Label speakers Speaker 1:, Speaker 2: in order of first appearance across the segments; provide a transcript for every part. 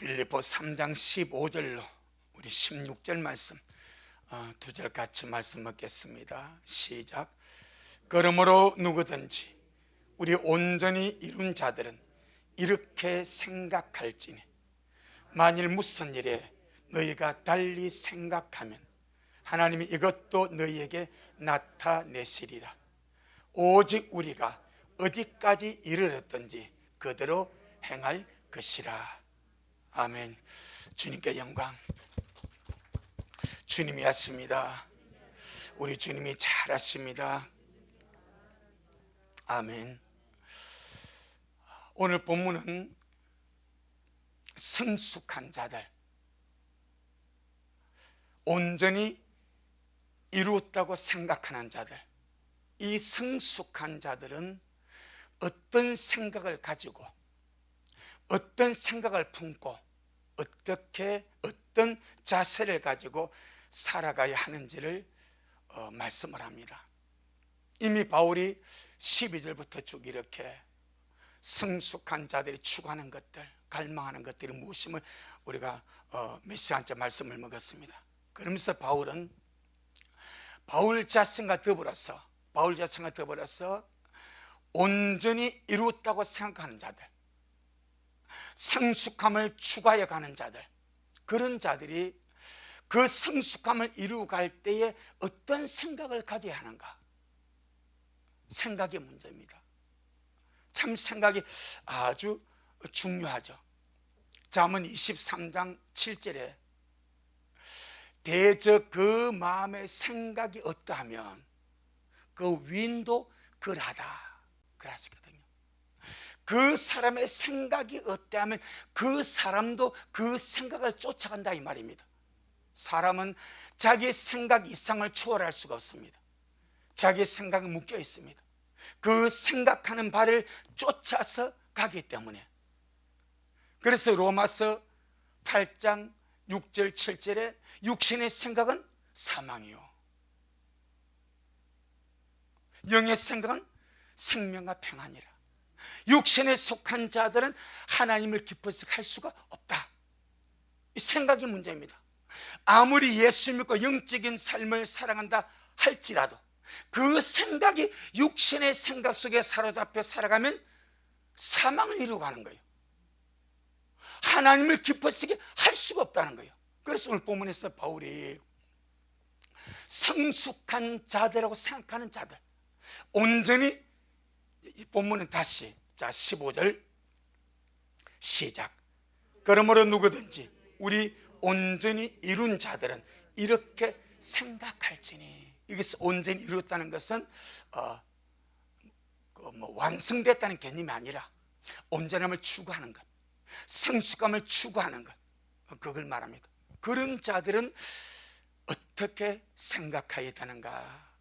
Speaker 1: 빌립보 3장 15절로 우리 16절 말씀 두 절 같이 말씀 먹겠습니다. 시작. 그러므로 누구든지 우리 온전히 이룬 자들은 이렇게 생각할지니 만일 무슨 일에 너희가 달리 생각하면 하나님이 이것도 너희에게 나타내시리라. 오직 우리가 어디까지 이르렀든지 그대로 행할 것이라. 아멘. 주님께 영광. 주님이 하십니다. 우리 주님이 잘하십니다. 아멘. 오늘 본문은 성숙한 자들, 온전히 이루었다고 생각하는 자들, 이 성숙한 자들은 어떤 생각을 가지고 어떤 생각을 품고 어떤 자세를 가지고 살아가야 하는지를 말씀을 합니다. 이미 바울이 12절부터 쭉 이렇게 성숙한 자들이 추구하는 것들, 갈망하는 것들이 무엇임을 우리가 몇 시간째 말씀을 먹었습니다. 그러면서 바울은 바울 자신과 더불어서 온전히 이루었다고 생각하는 자들, 성숙함을 추구하여 가는 자들, 그런 자들이 그 성숙함을 이루어 갈 때에 어떤 생각을 가져야 하는가? 생각의 문제입니다. 참 생각이 아주 중요하죠. 잠언 23장 7절에 대저 그 마음의 생각이 어떠하면 그 위인도 그러하다 그러시거든요. 그 사람의 생각이 어떠하면 그 사람도 그 생각을 쫓아간다 이 말입니다. 사람은 자기의 생각 이상을 초월할 수가 없습니다. 자기의 생각에 묶여 있습니다. 그 생각하는 바를 쫓아서 가기 때문에. 그래서 로마서 8장 6절 7절에 육신의 생각은 사망이요 영의 생각은 생명과 평안이라. 육신에 속한 자들은 하나님을 기뻐서 할 수가 없다. 이 생각이 문제입니다. 아무리 예수 믿고 영적인 삶을 살아간다 할지라도 그 생각이 육신의 생각 속에 사로잡혀 살아가면 사망을 이루고 가는 거예요. 하나님을 기뻐시게 할 수가 없다는 거예요. 그래서 오늘 본문에서 바울이 성숙한 자들이라고 생각하는 자들, 온전히, 이 본문은 다시, 자 15절 시작. 그러므로 누구든지 우리 온전히 이룬 자들은 이렇게 생각할지니. 여기서 온전히 이루었다는 것은 완성됐다는 개념이 아니라 온전함을 추구하는 것, 성숙함을 추구하는 것, 그걸 말합니다. 그런 자들은 어떻게 생각해야 되는가?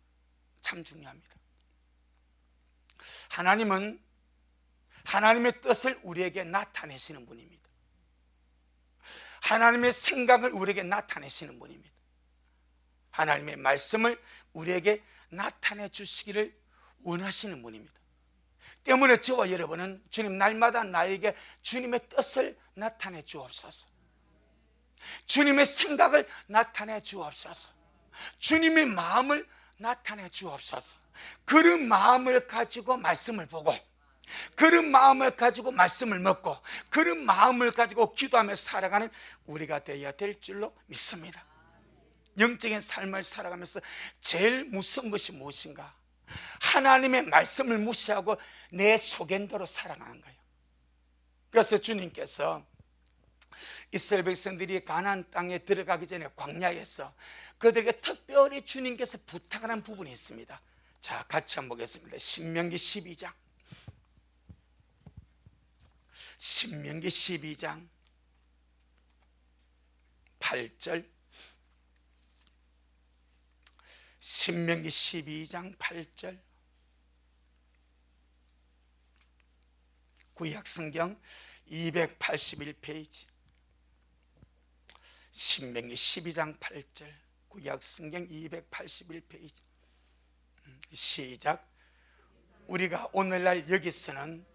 Speaker 1: 참 중요합니다. 하나님은 하나님의 뜻을 우리에게 나타내시는 분입니다. 하나님의 생각을 우리에게 나타내시는 분입니다. 하나님의 말씀을 우리에게 나타내 주시기를 원하시는 분입니다. 때문에 저와 여러분은 주님 날마다 나에게 주님의 뜻을 나타내 주옵소서, 주님의 생각을 나타내 주옵소서, 주님의 마음을 나타내 주옵소서. 그런 마음을 가지고 말씀을 보고, 그런 마음을 가지고 말씀을 먹고, 그런 마음을 가지고 기도하며 살아가는 우리가 되어야 될 줄로 믿습니다. 영적인 삶을 살아가면서 제일 무서운 것이 무엇인가? 하나님의 말씀을 무시하고 내 속엔대로 살아가는 거예요. 그래서 주님께서 이스라엘 백성들이 가나안 땅에 들어가기 전에 광야에서 그들에게 특별히 주님께서 부탁하는 부분이 있습니다. 자, 같이 한번 보겠습니다. 신명기 12장 8절, 신명기 12장 8절, 구약성경 281페이지, 신명기 12장 8절, 구약성경 281페이지. 시작. 우리가 오늘날 여기서는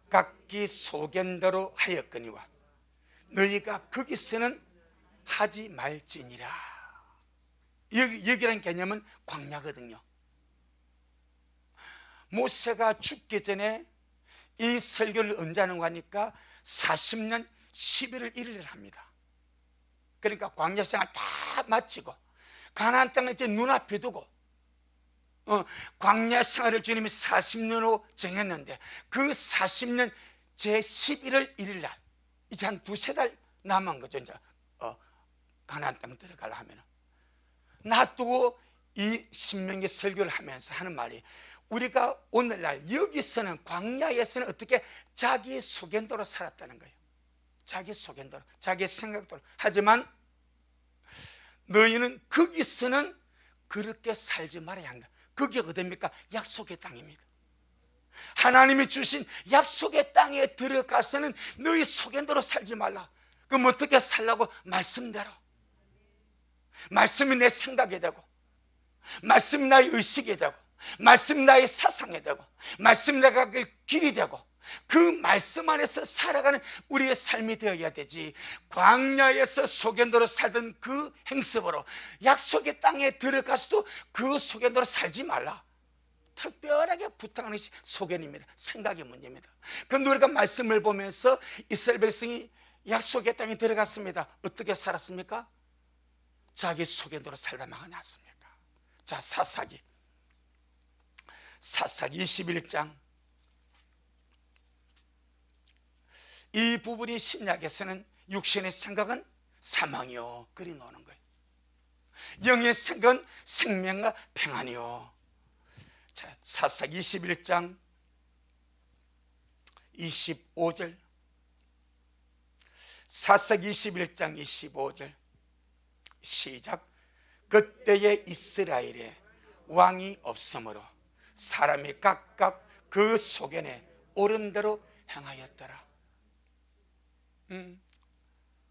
Speaker 1: 각기 소견대로 하였거니와 너희가 거기서는 하지 말지니라. 여기라는 개념은 광야거든요. 모세가 죽기 전에 이 설교를 언제 하는 거 하니까 40년 11월 1일을 합니다. 그러니까 광야 생활 다 마치고 가나안 땅을 이제 눈앞에 두고 광야 생활을 주님이 40년으로 정했는데 그 40년 제11월 1일 날 이제 한 두세 달 남은 거죠. 이제 가나안 땅 들어가려 하면 놔두고 이 신명기 설교를 하면서 하는 말이, 우리가 오늘날 여기서는 광야에서는 어떻게 자기 소견대로 살았다는 거예요. 자기 소견대로, 자기 생각대로. 하지만 너희는 거기서는 그렇게 살지 말아야 한다. 그게 어디입니까? 약속의 땅입니다. 하나님이 주신 약속의 땅에 들어가서는 너희 소견대로 살지 말라. 그럼 어떻게 살라고? 말씀대로. 말씀이 내 생각이 되고, 말씀이 나의 의식이 되고, 말씀이 나의 사상이 되고, 말씀이 내가 갈 길이 되고, 그 말씀 안에서 살아가는 우리의 삶이 되어야 되지. 광야에서 소견대로 살던 그 행습으로 약속의 땅에 들어가서도 그 소견대로 살지 말라. 특별하게 부탁하는 것이 소견입니다. 생각의 문제입니다. 그런데 우리가 말씀을 보면서 이스라엘 백성이 약속의 땅에 들어갔습니다. 어떻게 살았습니까? 자기 소견대로 살다 망하지 않습니까? 자, 사사기 21장. 이 부분이 신약에서는 육신의 생각은 사망이요 그리 나오는 거예요. 영의 생각은 생명과 평안이요. 자, 사사기 21장 25절. 사사기 21장 25절 시작. 그때에 이스라엘에 왕이 없으므로 사람이 각각 그 소견에 옳은 대로 행하였더라.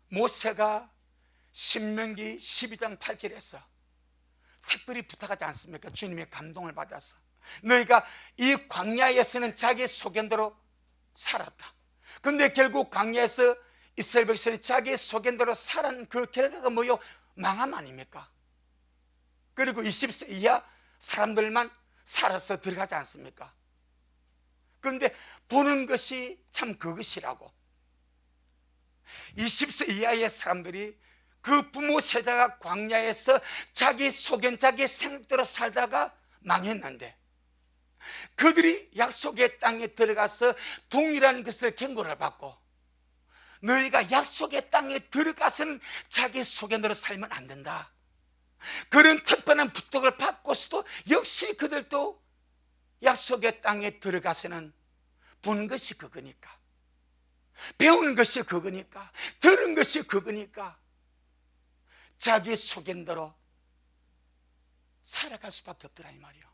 Speaker 1: 모세가 신명기 12장 8절에서 특별히 부탁하지 않습니까? 주님의 감동을 받아서 너희가 이 광야에서는 자기 소견대로 살았다. 그런데 결국 광야에서 이스라엘 백성이 자기 소견대로 살은 그 결과가 뭐요? 망함 아닙니까? 그리고 20세 이하 사람들만 살아서 들어가지 않습니까? 그런데 보는 것이 참 그것이라고. 20세 이하의 사람들이 그 부모 세대가 광야에서 자기 소견, 자기 생각대로 살다가 망했는데 그들이 약속의 땅에 들어가서 동일한 것을 경고를 받고, 너희가 약속의 땅에 들어가서는 자기 소견대로 살면 안 된다. 그런 특별한 부탁을 받고서도 역시 그들도 약속의 땅에 들어가서는 본 것이 그거니까, 배운 것이 그거니까, 들은 것이 그거니까 자기 소견대로 살아갈 수밖에 없더라 이 말이요.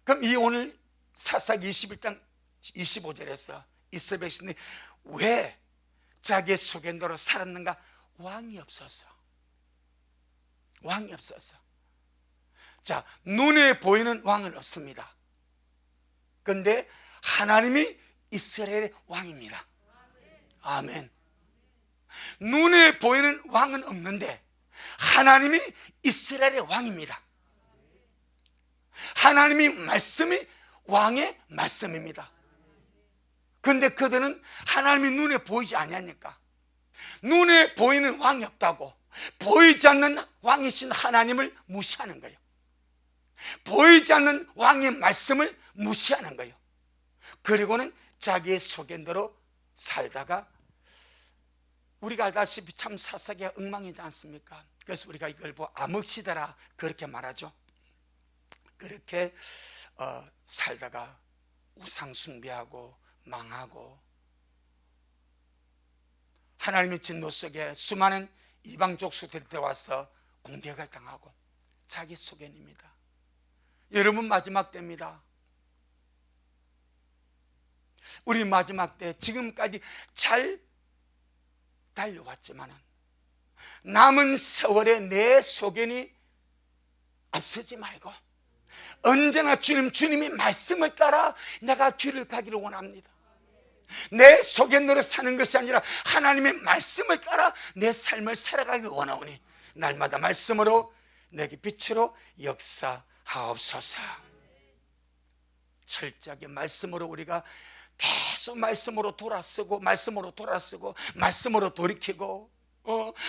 Speaker 1: 그럼 이 오늘 사사기 21장 25절에서 이스라엘 백성들이 왜 자기 소견대로 살았는가? 왕이 없어서. 왕이 없어서. 자, 눈에 보이는 왕은 없습니다. 그런데 하나님이 이스라엘의 왕입니다. 아멘. 눈에 보이는 왕은 없는데 하나님이 이스라엘의 왕입니다. 하나님이 말씀이 왕의 말씀입니다. 그런데 그들은 하나님이 눈에 보이지 아니하니까, 눈에 보이는 왕이 없다고 보이지 않는 왕이신 하나님을 무시하는 거예요. 보이지 않는 왕의 말씀을 무시하는 거예요. 그리고는 자기의 소견대로 살다가, 우리가 알다시피 참 사사기가 엉망이지 않습니까? 그래서 우리가 이걸 보고 암흑시대라 그렇게 말하죠. 그렇게 살다가 우상 숭배하고 망하고, 하나님의 진노 속에 수많은 이방 족속들이 들어와서 공격을 당하고, 자기 소견입니다. 여러분 마지막 때입니다. 우리 마지막 때 지금까지 잘 달려왔지만 남은 세월에 내 소견이 앞서지 말고 언제나 주님의 말씀을 따라 내가 길을 가기를 원합니다. 내 속에 노래 사는 것이 아니라 하나님의 말씀을 따라 내 삶을 살아가길 원하오니 날마다 말씀으로 내게 빛으로 역사하옵소서. 철저하게 말씀으로 우리가 계속 말씀으로 돌아서고 말씀으로 돌이키고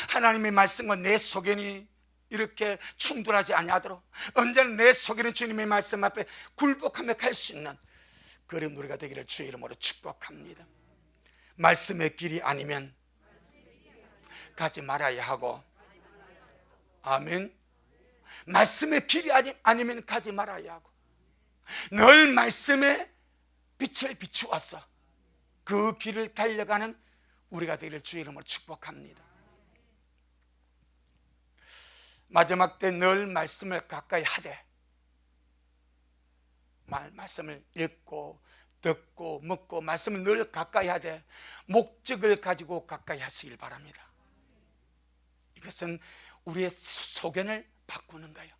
Speaker 1: 하나님의 말씀과 내 속에는 이렇게 충돌하지 아니하도록 언제나 내 속에는 주님의 말씀 앞에 굴복하며 갈 수 있는 그런 우리가 되기를 주의 이름으로 축복합니다. 말씀의 길이 아니면 가지 말아야 하고, 아멘. 말씀의 길이 아니면 가지 말아야 하고, 늘 말씀의 빛을 비추어서 그 길을 달려가는 우리가 되기를 주의 이름으로 축복합니다. 마지막 때 늘 말씀을 가까이 하되 말씀을 읽고 듣고 묻고 말씀을 늘 가까이 하되 목적을 가지고 가까이 하시길 바랍니다. 이것은 우리의 소견을 바꾸는 거예요.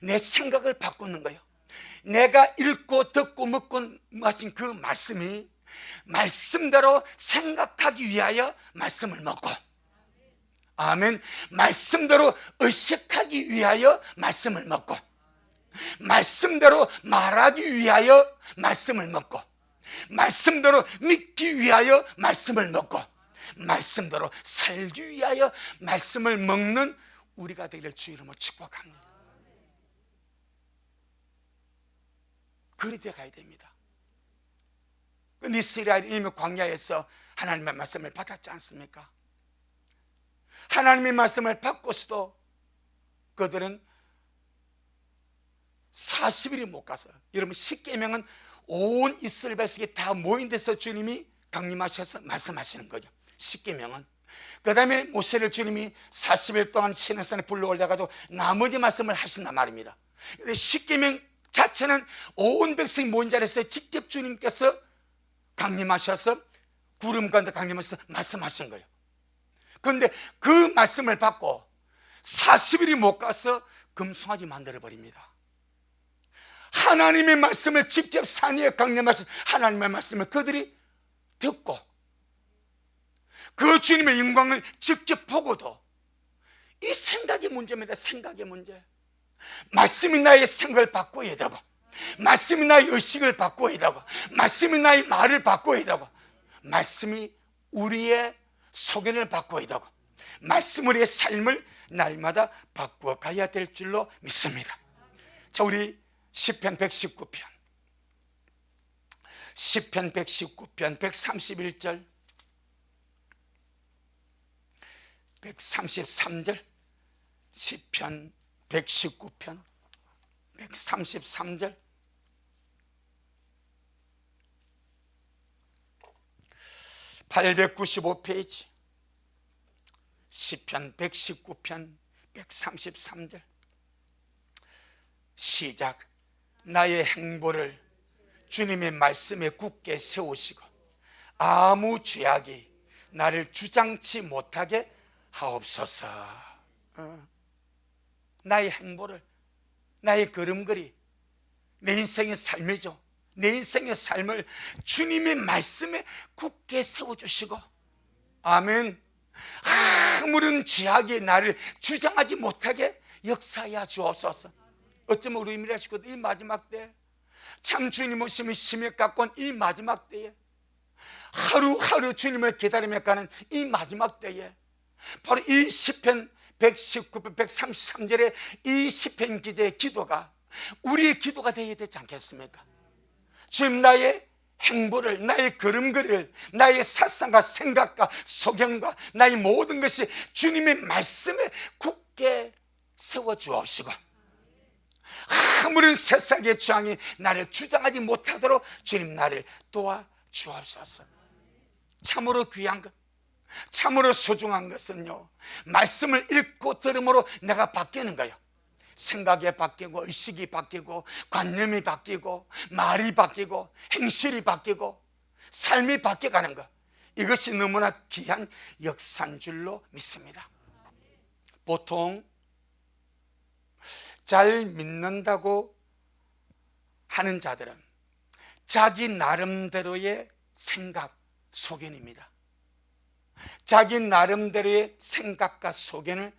Speaker 1: 내 생각을 바꾸는 거예요. 내가 읽고 듣고 묻고 마신 그 말씀이 말씀대로 생각하기 위하여 말씀을 먹고, 아멘. 말씀대로 의식하기 위하여 말씀을 먹고, 말씀대로 말하기 위하여 말씀을 먹고, 말씀대로 믿기 위하여 말씀을 먹고, 말씀대로 살기 위하여 말씀을 먹는 우리가 되기를 주의 이름으로 축복합니다. 그리 되어가야 됩니다. 이스라엘이 이미 광야에서 하나님의 말씀을 받았지 않습니까? 하나님의 말씀을 받고서도 그들은 40일이 못 가서, 여러분 십계명은 온 이스라엘 백성이 다 모인 데서 주님이 강림하셔서 말씀하시는 거죠. 십계명은. 그 다음에 모세를 주님이 40일 동안 시내산에 불러올려가지고 나머지 말씀을 하신단 말입니다. 근데 십계명 자체는 온 백성이 모인 자리에서 직접 주님께서 강림하셔서 구름 가운데 강림하셔서 말씀하신 거예요. 그런데 그 말씀을 받고 40일이 못 가서 금송아지 만들어버립니다. 하나님의 말씀을 직접 산 위에 강림하신 하나님의 말씀을 그들이 듣고 그 주님의 영광을 직접 보고도 이 생각의 문제입니다. 생각의 문제. 말씀이 나의 생각을 바꿔야 되고, 말씀이 나의 의식을 바꿔야 되고, 말씀이 나의 말을 바꿔야 되고, 말씀이 우리의 소견을 바꿔야 되고, 말씀 우리의 삶을 날마다 바꾸어 가야 될 줄로 믿습니다. 자, 우리 시편 119편 131절 133절 시편 119편 133절 895페이지 시편 119편 133절 시작. 나의 행보를 주님의 말씀에 굳게 세우시고 아무 죄악이 나를 주장치 못하게 하옵소서. 나의 행보를, 나의 걸음걸이, 내 인생의 삶이죠. 내 인생의 삶을 주님의 말씀에 굳게 세워주시고, 아멘. 아무런 죄악이 나를 주장하지 못하게 역사하여 주옵소서. 어쩌면 우리 의미를 하시거든. 이 마지막 때 참 주님 오심이 심히 가까운 이 마지막 때에, 하루하루 주님을 기다리며 가는 이 마지막 때에, 바로 이 시편 119편 133절의 이 시편 기자의 기도가 우리의 기도가 되어야 되지 않겠습니까? 주님, 나의 행보를, 나의 걸음걸이를, 나의 사상과 생각과 소견과 나의 모든 것이 주님의 말씀에 굳게 세워주옵시고, 아무런 세상의 주장이 나를 주장하지 못하도록 주님 나를 도와주옵소서. 참으로 귀한 것, 참으로 소중한 것은요, 말씀을 읽고 들음으로 내가 바뀌는 거예요. 생각이 바뀌고, 의식이 바뀌고, 관념이 바뀌고, 말이 바뀌고, 행실이 바뀌고, 삶이 바뀌어가는 것, 이것이 너무나 귀한 역사인 줄로 믿습니다. 보통 잘 믿는다고 하는 자들은 자기 나름대로의 생각, 소견입니다. 자기 나름대로의 생각과 소견을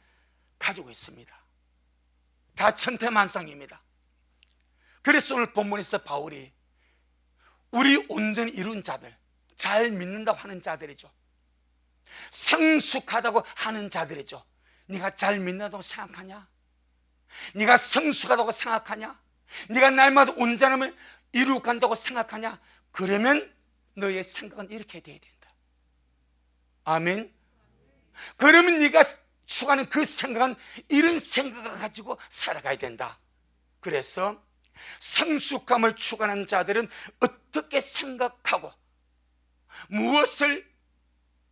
Speaker 1: 가지고 있습니다. 다 천태만상입니다. 그래서 오늘 본문에서 바울이 우리 온전히 이룬 자들, 잘 믿는다고 하는 자들이죠. 성숙하다고 하는 자들이죠. 네가 잘 믿는다고 생각하냐? 네가 성숙하다고 생각하냐? 네가 날마다 온전함을 이루어 간다고 생각하냐? 그러면 너의 생각은 이렇게 돼야 된다. 아멘. 그러면 네가 추구하는 그 생각은 이런 생각을 가지고 살아가야 된다. 그래서 성숙함을 추구하는 자들은 어떻게 생각하고 무엇을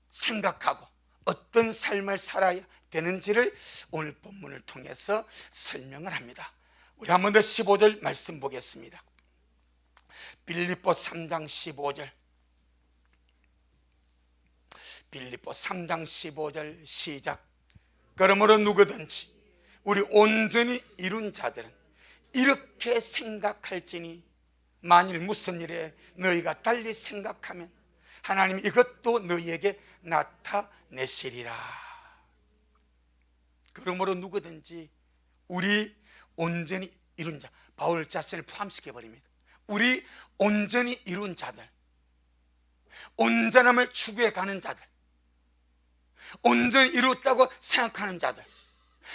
Speaker 1: 생각하고 어떤 삶을 살아야 되는지를 오늘 본문을 통해서 설명을 합니다. 우리 한 번 더 15절 말씀 보겠습니다. 빌립보 3장 15절, 빌립보 3장 15절 시작. 그러므로 누구든지 우리 온전히 이룬 자들은 이렇게 생각할지니 만일 무슨 일에 너희가 달리 생각하면 하나님이 이것도 너희에게 나타내시리라. 그러므로 누구든지 우리 온전히 이룬 자, 바울 자신을 포함시켜버립니다. 우리 온전히 이룬 자들, 온전함을 추구해 가는 자들, 온전히 이루었다고 생각하는 자들,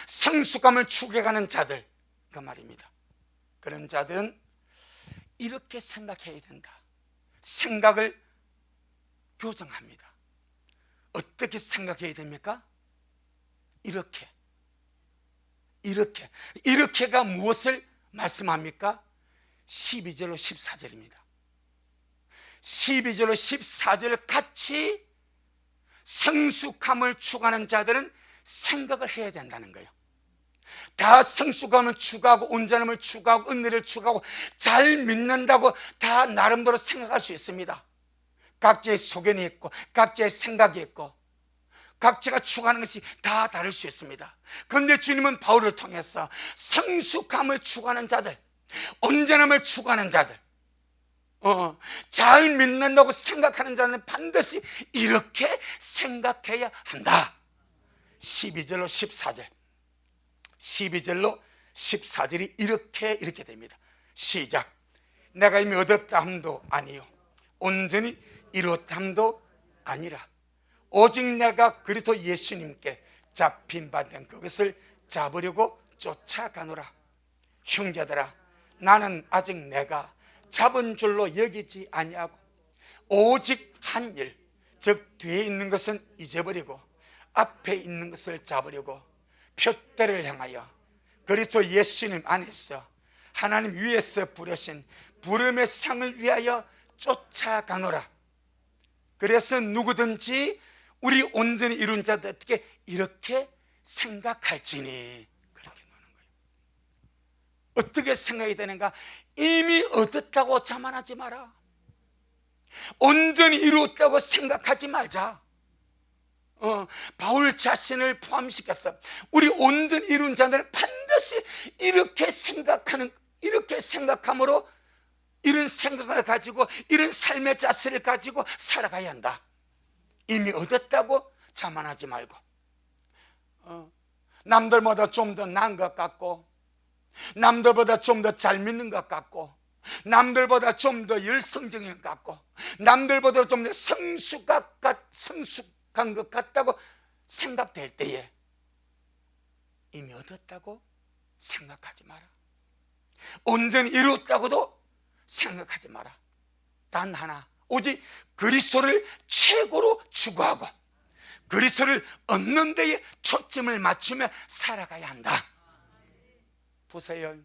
Speaker 1: 성숙함을 추구해 가는 자들, 그 말입니다. 그런 자들은 이렇게 생각해야 된다. 생각을 교정합니다. 어떻게 생각해야 됩니까? 이렇게가 무엇을 말씀합니까? 12절로 14절입니다 12절로 14절을 같이 성숙함을 추구하는 자들은 생각을 해야 된다는 거예요. 다 성숙함을 추구하고 온전함을 추구하고 은혜를 추구하고 잘 믿는다고 다 나름대로 생각할 수 있습니다. 각자의 소견이 있고 각자의 생각이 있고 각자가 추구하는 것이 다 다를 수 있습니다. 그런데 주님은 바울을 통해서 성숙함을 추구하는 자들, 온전함을 추구하는 자들, 잘 믿는다고 생각하는 자는 반드시 이렇게 생각해야 한다. 12절로 14절, 12절로 14절이 이렇게 됩니다. 시작. 내가 이미 얻었다 함도 아니요 온전히 이루었다 함도 아니라 오직 내가 그리스도 예수님께 잡힌 바 된 그것을 잡으려고 쫓아가노라. 형제들아, 나는 아직 내가 잡은 줄로 여기지 아니하고 오직 한 일, 즉 뒤에 있는 것은 잊어버리고 앞에 있는 것을 잡으려고 표대를 향하여 그리스도 예수님 안에서 하나님 위에서 부르신 부름의 상을 위하여 쫓아가노라. 그래서 누구든지 우리 온전히 이룬 자들 어떻게 이렇게 생각할지니, 그렇게 노는 거예요. 어떻게 생각이 되는가? 이미 얻었다고 자만하지 마라. 온전히 이루었다고 생각하지 말자. 바울 자신을 포함시켰어. 우리 온전히 이룬 자들은 반드시 이렇게 생각함으로 이런 생각을 가지고 이런 삶의 자세를 가지고 살아가야 한다. 이미 얻었다고 자만하지 말고, 남들보다 좀 더 나은 것 같고, 남들보다 좀 더 잘 믿는 것 같고, 남들보다 좀 더 열성적인 것 같고, 남들보다 좀 더 성숙한 것 같다고 생각될 때에 이미 얻었다고 생각하지 마라. 온전히 이루었다고도 생각하지 마라. 단 하나, 오직 그리스도를 최고로 추구하고 그리스도를 얻는 데에 초점을 맞추며 살아가야 한다. 보세요,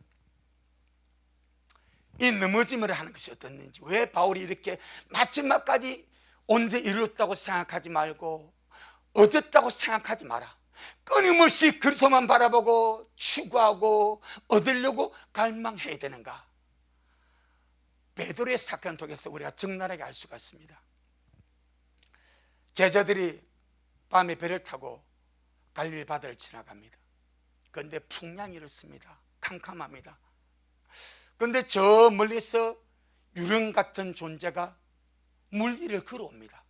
Speaker 1: 이 넘어짐을 하는 것이 어떻는지, 왜 바울이 이렇게 마지막까지 온전히 이루었다고 생각하지 말고 얻었다고 생각하지 마라. 끊임없이 그리스도만 바라보고 추구하고 얻으려고 갈망해야 되는가? 베드로의 사건을 통해서 우리가 적나라하게 알 수가 있습니다. 제자들이 밤에 배를 타고 갈릴리 바다를 지나갑니다. 그런데 풍랑이 일었습니다. 캄캄합니다. 그런데 저 멀리서 유령 같은 존재가 물 위를 걸어옵니다.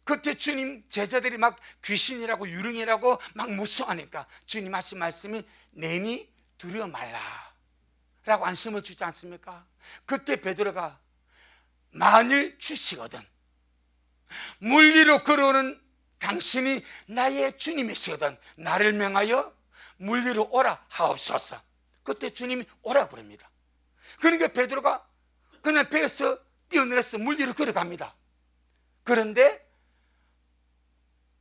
Speaker 1: 그때 주님 제자들이 막 귀신이라고 유령이라고 막 무서워하니까 주님 하신 말씀이 내니 두려워 말라 라고 안심을 주지 않습니까? 그때 베드로가 만일 주시거든 물 위로 걸어오는 당신이 나의 주님이시거든 나를 명하여 물 위로 오라 하옵소서. 그때 주님이 오라 그럽니다. 그러니까 베드로가 그냥 배에서 뛰어내려서 물 위로 걸어갑니다. 그런데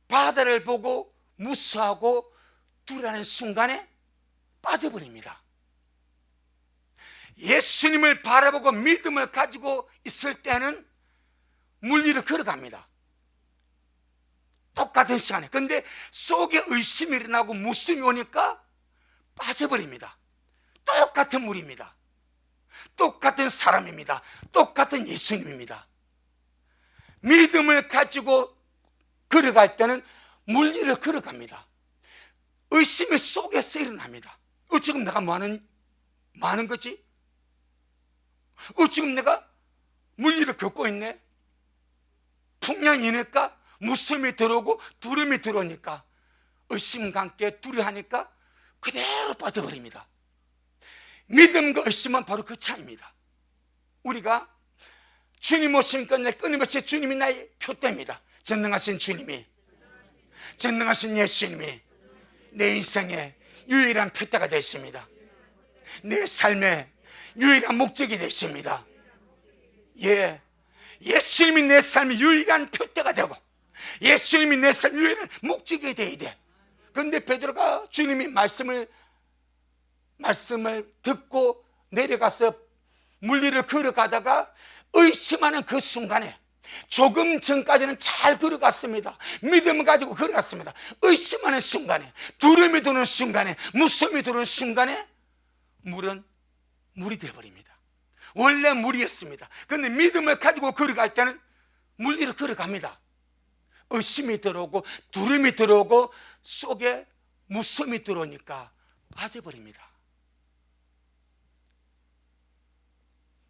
Speaker 1: 바다를 보고 무서워하고 두려워하는 순간에 빠져버립니다. 예수님을 바라보고 믿음을 가지고 있을 때는 물 위로 걸어갑니다. 똑같은 시간에. 근데 속에 의심이 일어나고 무심이 오니까 빠져버립니다. 똑같은 물입니다. 똑같은 사람입니다. 똑같은 예수님입니다. 믿음을 가지고 걸어갈 때는 물 위를 걸어갑니다. 의심이 속에서 일어납니다. 지금 내가 뭐 하는 거지? 지금 내가 물 위를 걷고 있네? 풍랑이니까 무서움이 들어오고 두려움이 들어오니까 의심과 함께 두려워하니까 그대로 빠져버립니다. 믿음과 의심은 바로 그 차이입니다. 우리가 주님 오시니까 끊임없이 주님이 나의 표대입니다. 전능하신 주님이, 전능하신 예수님이 내 인생의 유일한 표대가 되십니다. 내 삶의 유일한 목적이 되십니다. 예, 예수님이 내 삶의 유일한 표대가 되고 예수님이 내 삶의 유일한 목적이 되어야 돼. 그런데 베드로가 주님이 말씀을 듣고 내려가서 물 위를 걸어가다가 의심하는 그 순간에, 조금 전까지는 잘 걸어갔습니다. 믿음을 가지고 걸어갔습니다. 의심하는 순간에, 두려움이 드는 순간에, 무서움이 드는 순간에 물은 물이 되어버립니다. 원래 물이었습니다. 그런데 믿음을 가지고 걸어갈 때는 물 위로 걸어갑니다. 의심이 들어오고 두려움이 들어오고 속에 무서움이 들어오니까 빠져버립니다.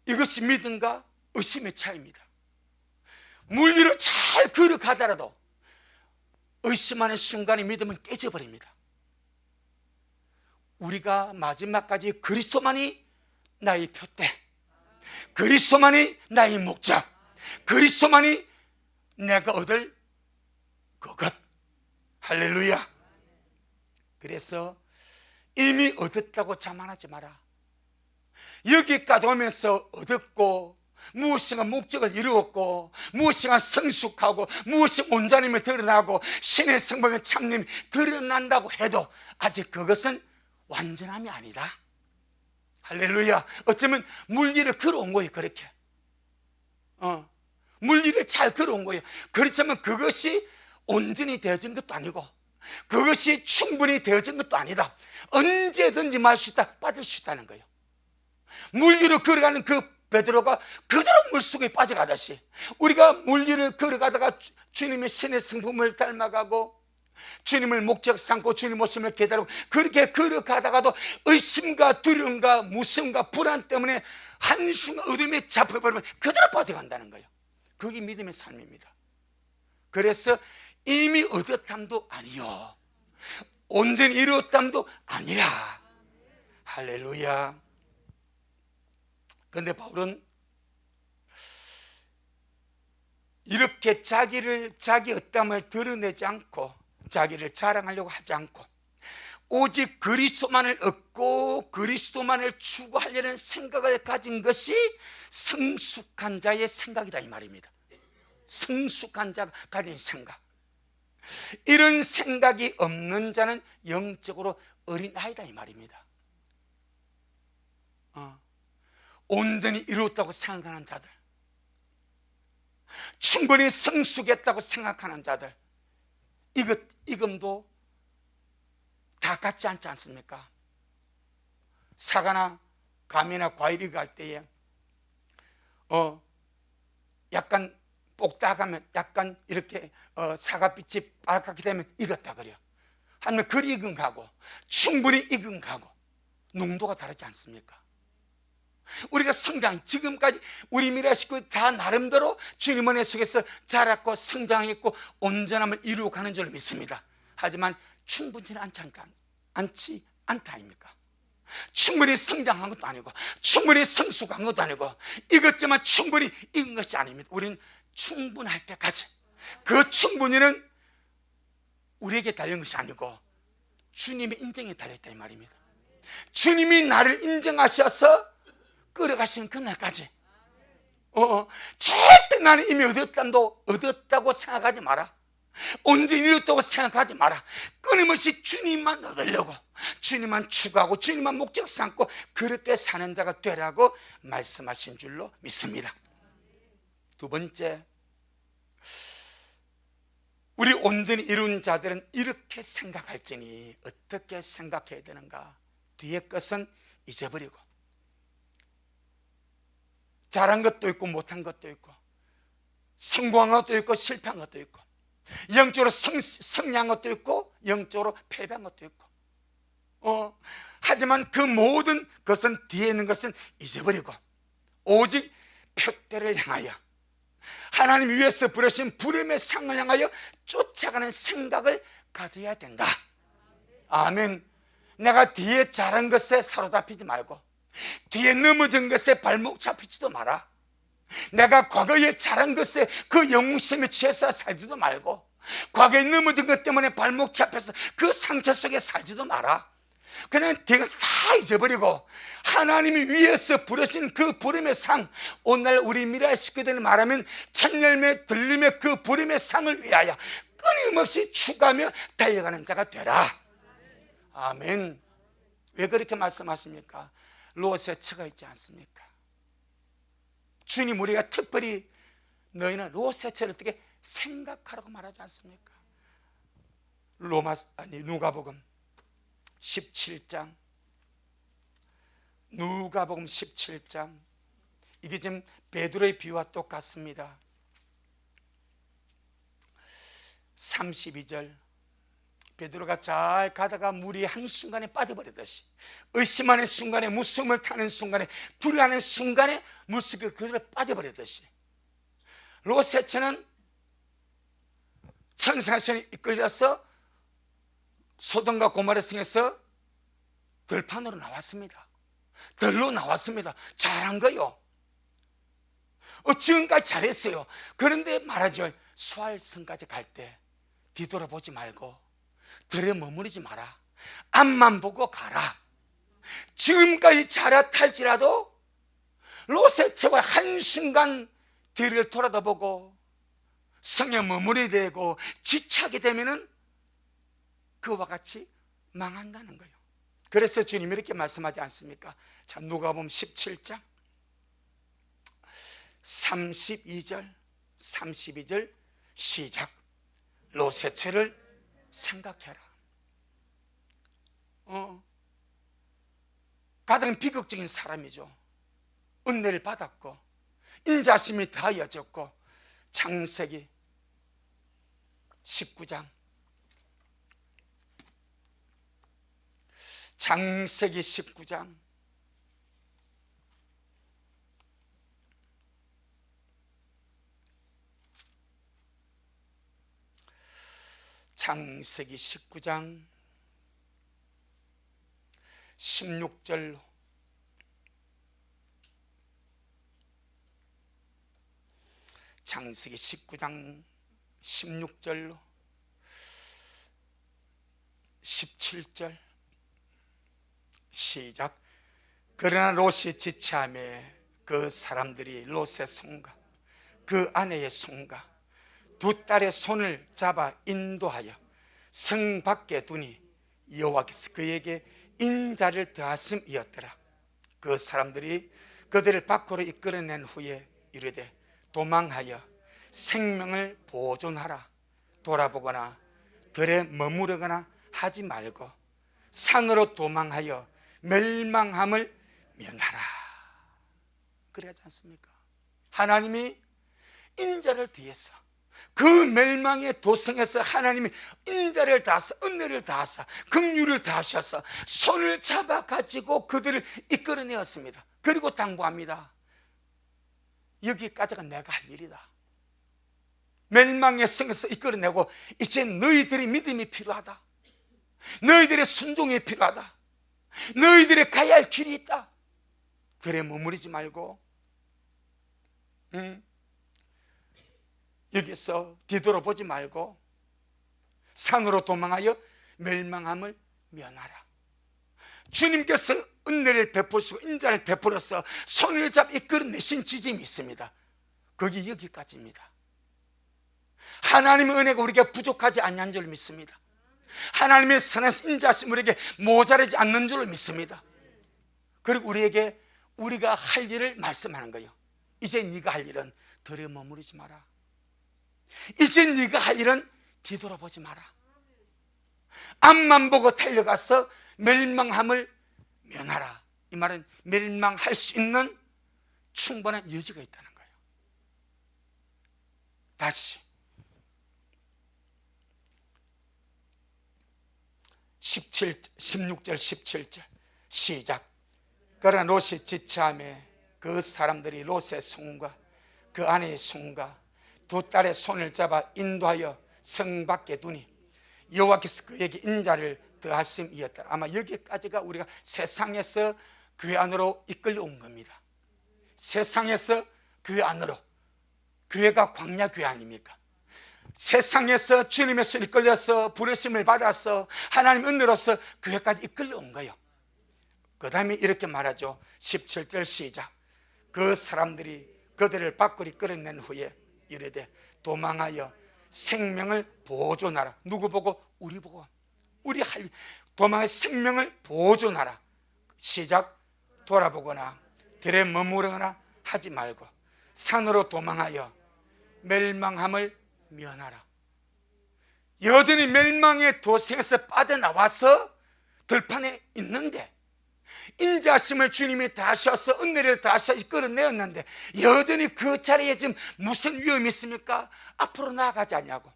Speaker 1: 이것이 믿음과 의심의 차이입니다. 물 위로 잘 걸어가더라도 의심하는 순간에 믿음은 깨져버립니다. 우리가 마지막까지 그리스도만이 나의 표대, 그리스도만이 나의 목적, 그리스도만이 내가 얻을 그것. 할렐루야. 그래서 이미 얻었다고 자만하지 마라. 여기까지 오면서 얻었고 무엇인가 목적을 이루었고 무엇인가 성숙하고 무엇이 온전함이 드러나고 신의 성품의 참님이 드러난다고 해도 아직 그것은 완전함이 아니다. 할렐루야. 어쩌면 물 위를 걸어온 거예요. 그렇게 물 위를 잘 걸어온 거예요. 그렇지만 그것이 온전히 되어진 것도 아니고 그것이 충분히 되어진 것도 아니다. 언제든지 마실 수 있다, 빠질 수 있다는 거예요. 물 위로 걸어가는 그 베드로가 그대로 물속에 빠져가듯이 우리가 물 위를 걸어가다가 주님의 신의 성품을 닮아가고 주님을 목적 삼고 주님 오심을 기다리고 그렇게 걸어가다가도 의심과 두려움과 무서움과 불안 때문에 한순간 어둠에 잡혀버리면 그대로 빠져간다는 거예요. 그게 믿음의 삶입니다. 그래서 이미 얻었담도 아니요 온전히 이루었담도 아니라. 할렐루야. 그런데 바울은 이렇게 자기 어담을 드러내지 않고 자기를 자랑하려고 하지 않고 오직 그리스도만을 얻고 그리스도만을 추구하려는 생각을 가진 것이 성숙한 자의 생각이다 이 말입니다. 성숙한 자가 가진 생각. 이런 생각이 없는 자는 영적으로 어린아이다 이 말입니다. 온전히 이루었다고 생각하는 자들, 충분히 성숙했다고 생각하는 자들, 이금도 다 같지 않지 않습니까? 사과나 감이나 과일이 갈 때에 약간 뽁닥하면 약간 이렇게 사과빛이 빨갛게 되면 익었다 그래요. 아니면 그리 익은 가고 충분히 익은 가고 농도가 다르지 않습니까? 우리가 성장, 지금까지 우리 미래 식구 다 나름대로 주님 은혜 속에서 자랐고 성장했고 온전함을 이루어 가는 줄 믿습니다. 하지만 충분치는 않지 않다 아닙니까? 충분히 성장한 것도 아니고 충분히 성숙한 것도 아니고 이것저것 충분히 익은 것이 아닙니다. 우리는 충분할 때까지, 그 충분히는 우리에게 달린 것이 아니고 주님의 인정에 달려있다 이 말입니다. 주님이 나를 인정하셔서 끌어가시는 그날까지 절대 나는 이미 얻었다고 생각하지 마라. 언제 이뤘다고 생각하지 마라. 끊임없이 주님만 얻으려고, 주님만 추구하고 주님만 목적 삼고 그렇게 사는 자가 되라고 말씀하신 줄로 믿습니다. 두 번째, 우리 온전히 이룬 자들은 이렇게 생각할지니 어떻게 생각해야 되는가? 뒤의 것은 잊어버리고, 잘한 것도 있고 못한 것도 있고 성공한 것도 있고 실패한 것도 있고 영적으로 승리한 것도 있고 영적으로 패배한 것도 있고 하지만 그 모든 것은, 뒤에 있는 것은 잊어버리고 오직 표대를 향하여 하나님 위에서 부르신 부름의 상을 향하여 쫓아가는 생각을 가져야 된다. 아멘. 내가 뒤에 잘한 것에 사로잡히지 말고 뒤에 넘어진 것에 발목 잡히지도 마라. 내가 과거에 잘한 것에 그 영웅심에 취해서 살지도 말고 과거에 넘어진 것 때문에 발목 잡혀서 그 상처 속에 살지도 마라. 그냥 뒤에서 다 잊어버리고 하나님이 위에서 부르신 그 부름의 상, 오늘 우리 미래 식구들이 말하면 첫 열매 들림의 그 부름의 상을 위하여 끊임없이 추구하며 달려가는 자가 되라. 아멘. 왜 그렇게 말씀하십니까? 롯의 처가 있지 않습니까? 주님 우리가 특별히 너희는 롯의 처를 어떻게 생각하라고 말하지 않습니까? 누가복음 17장, 누가복음 17장, 이게 지금 베드로의 비유와 똑같습니다. 32절, 베드로가 잘 가다가 물이 한순간에 빠져버리듯이, 의심하는 순간에, 무서움을 타는 순간에, 두려워하는 순간에 물속에 그대로 빠져버리듯이 롯의 처는 천사의 손에 이끌려서 소돔과 고모라 성에서 들판으로 나왔습니다. 들로 나왔습니다. 잘한 거요. 지금까지 잘했어요. 그런데 말하죠. 수알성까지 갈 때 뒤돌아보지 말고 들에 머무르지 마라. 앞만 보고 가라. 지금까지 잘했할지라도 롯의 처가 한순간 뒤를 돌아다보고 성에 머무르게 되고 지체하게 되면은 그와 같이 망한다는 거예요. 그래서 주님이 이렇게 말씀하지 않습니까? 자, 누가복음 17장 32절 시작. 롯의 처를 생각해라. 가장 비극적인 사람이죠. 은혜를 받았고 인자심이 더하여졌고. 창세기 19장, 창세기 19장 창세기 19장 16절로 창세기 19장 16절로 17절 시작. 그러나 롯이 지체하며 그 사람들이 롯의 손과 그 아내의 손과 두 딸의 손을 잡아 인도하여 성 밖에 두니 여호와께서 그에게 인자를 더하심이었더라. 그 사람들이 그들을 밖으로 이끌어낸 후에 이르되 도망하여 생명을 보존하라. 돌아보거나 들에 머무르거나 하지 말고 산으로 도망하여 멸망함을 면하라. 그래야지 않습니까? 하나님이 인자를 더해서 그 멸망의 도성에서 하나님이 인자를 다하사 은혜를 다하사 긍휼을 다하셔서 손을 잡아가지고 그들을 이끌어내었습니다. 그리고 당부합니다. 여기까지가 내가 할 일이다. 멸망의 성에서 이끌어내고 이제 너희들의 믿음이 필요하다. 너희들의 순종이 필요하다. 너희들의 가야 할 길이 있다. 들에 머무르지 말고 여기서 뒤돌아보지 말고 산으로 도망하여 멸망함을 면하라. 주님께서 은혜를 베푸시고 인자를 베풀어서 손을 잡아 이끌어내신 지점이 있습니다. 그게 여기까지입니다. 하나님의 은혜가 우리에게 부족하지 않는 줄 믿습니다. 하나님의 선한 인자하심 우리에게 모자라지 않는 줄 믿습니다. 그리고 우리에게 우리가 할 일을 말씀하는 거예요. 이제 네가 할 일은 들에 머무르지 마라. 이제 네가 할 일은 뒤돌아보지 마라. 앞만 보고 달려가서 멸망함을 면하라. 이 말은 멸망할 수 있는 충분한 여지가 있다는 거예요. 다시 16절 17절 시작. 그러나 롯이 지체하며 그 사람들이 롯의 손과 그 아내의 손과 두 딸의 손을 잡아 인도하여 성 밖에 두니 여호와께서 그에게 인자를 더하심이었다. 아마 여기까지가 우리가 세상에서 교회 안으로 이끌려온 겁니다. 세상에서 교회 안으로, 교회가 광야 교회 아닙니까? 세상에서 주님의 손에 이끌려서 부르심을 받아서 하나님 은혜로서 교회까지 이끌려온 거예요. 그 다음에 이렇게 말하죠. 17절 시작. 그 사람들이 그들을 밖으로 끌어낸 후에 이르되 도망하여 생명을 보존하라. 누구 보고? 우리 보고. 우리 할 도망의 생명을 보존하라. 시작. 돌아보거나 들에 머무르거나 하지 말고 산으로 도망하여 멸망함을 면하라. 여전히 멸망의 도생에서 빠져나와서 들판에 있는데 인자하심을 주님이 다하셔서 은혜를 다하셔 이끌어내었는데 여전히 그 자리에 지금 무슨 위험이 있습니까? 앞으로 나아가지 않냐고,